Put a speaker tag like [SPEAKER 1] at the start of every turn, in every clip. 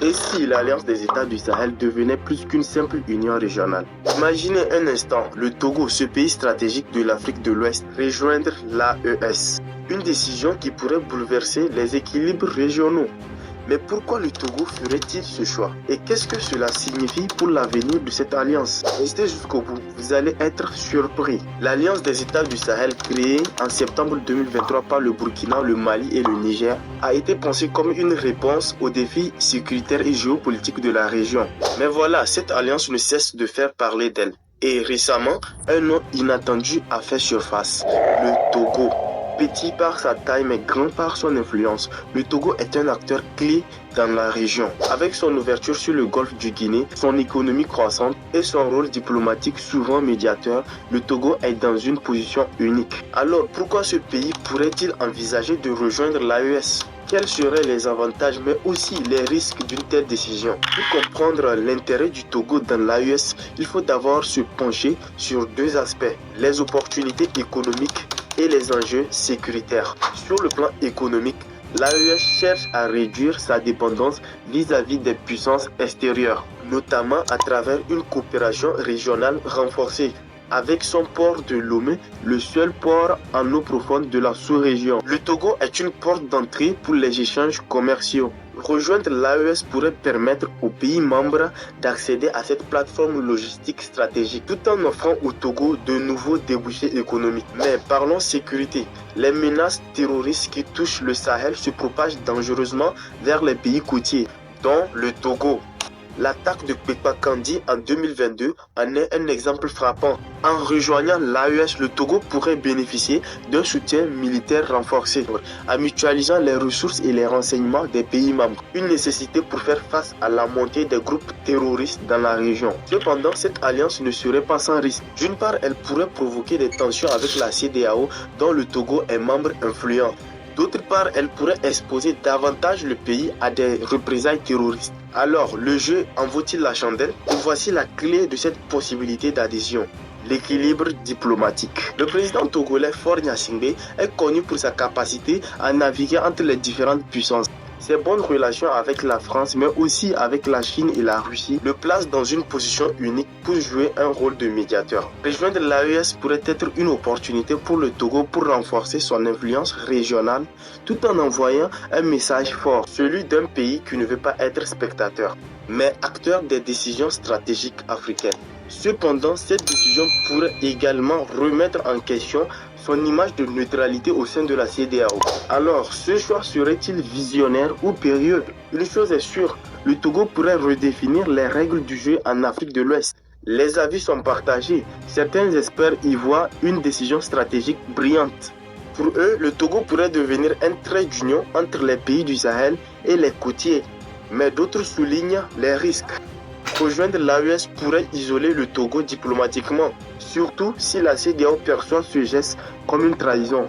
[SPEAKER 1] Et si l'Alliance des États du Sahel devenait plus qu'une simple union régionale? Imaginez un instant le Togo, ce pays stratégique de l'Afrique de l'Ouest, rejoindre l'AES. Une décision qui pourrait bouleverser les équilibres régionaux. Mais pourquoi le Togo ferait-il ce choix? Et qu'est-ce que cela signifie pour l'avenir de cette alliance? Restez jusqu'au bout, vous allez être surpris. L'Alliance des États du Sahel, créée en septembre 2023 par le Burkina, le Mali et le Niger, a été pensée comme une réponse aux défis sécuritaires et géopolitiques de la région. Mais voilà, cette alliance ne cesse de faire parler d'elle. Et récemment, un nom inattendu a fait surface, le Togo. Petit par sa taille mais grand par son influence, le Togo est un acteur clé dans la région. Avec son ouverture sur le golfe du Guinée, son économie croissante et son rôle diplomatique souvent médiateur, le Togo est dans une position unique. Alors pourquoi ce pays pourrait-il envisager de rejoindre l'AES? Quels seraient les avantages mais aussi les risques d'une telle décision? Pour comprendre l'intérêt du Togo dans l'AES, il faut d'abord se pencher sur deux aspects, les opportunités économiques et les enjeux sécuritaires. Sur le plan économique, l'AES cherche à réduire sa dépendance vis-à-vis des puissances extérieures, notamment à travers une coopération régionale renforcée. Avec son port de Lomé, le seul port en eau profonde de la sous-région. Le Togo est une porte d'entrée pour les échanges commerciaux. Rejoindre l'AES pourrait permettre aux pays membres d'accéder à cette plateforme logistique stratégique tout en offrant au Togo de nouveaux débouchés économiques. Mais parlons sécurité. Les menaces terroristes qui touchent le Sahel se propagent dangereusement vers les pays côtiers, dont le Togo. L'attaque de Kpekpa-Kandi en 2022 en est un exemple frappant. En rejoignant l'AES, le Togo pourrait bénéficier d'un soutien militaire renforcé, en mutualisant les ressources et les renseignements des pays membres. Une nécessité pour faire face à la montée des groupes terroristes dans la région. Cependant, cette alliance ne serait pas sans risque. D'une part, elle pourrait provoquer des tensions avec la CEDEAO, dont le Togo est membre influent. D'autre part, elle pourrait exposer davantage le pays à des représailles terroristes. Alors, le jeu en vaut-il la chandelle? Et voici la clé de cette possibilité d'adhésion. L'équilibre diplomatique. Le président togolais Faure Gnassingbé est connu pour sa capacité à naviguer entre les différentes puissances. Ses bonnes relations avec la France, mais aussi avec la Chine et la Russie, le placent dans une position unique pour jouer un rôle de médiateur. Rejoindre l'AES pourrait être une opportunité pour le Togo pour renforcer son influence régionale, tout en envoyant un message fort, celui d'un pays qui ne veut pas être spectateur, mais acteur des décisions stratégiques africaines. Cependant, cette décision pourrait également remettre en question son image de neutralité au sein de la CEDEAO. Alors, ce choix serait-il visionnaire ou périlleux? Une chose est sûre, le Togo pourrait redéfinir les règles du jeu en Afrique de l'Ouest. Les avis sont partagés. Certains experts y voient une décision stratégique brillante. Pour eux, le Togo pourrait devenir un trait d'union entre les pays du Sahel et les côtiers. Mais d'autres soulignent les risques. Rejoindre l'AES pourrait isoler le Togo diplomatiquement, surtout si la CEDEAO perçoit ce geste comme une trahison.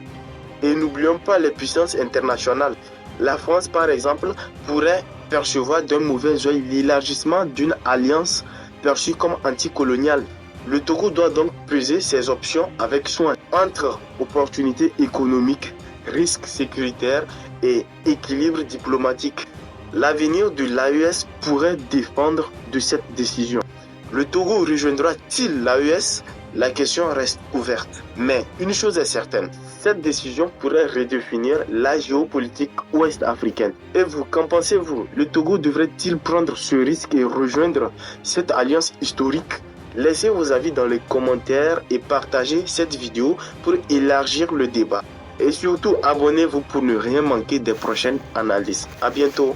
[SPEAKER 1] Et n'oublions pas les puissances internationales. La France, par exemple, pourrait percevoir d'un mauvais œil l'élargissement d'une alliance perçue comme anticoloniale. Le Togo doit donc peser ses options avec soin entre opportunités économiques, risques sécuritaires et équilibre diplomatique. L'avenir de l'AES pourrait dépendre de cette décision. Le Togo rejoindra-t-il l'AES? La question reste ouverte. Mais une chose est certaine, cette décision pourrait redéfinir la géopolitique ouest-africaine. Et vous, qu'en pensez-vous? Le Togo devrait-il prendre ce risque et rejoindre cette alliance historique? Laissez vos avis dans les commentaires et partagez cette vidéo pour élargir le débat. Et surtout, abonnez-vous pour ne rien manquer des prochaines analyses. À bientôt.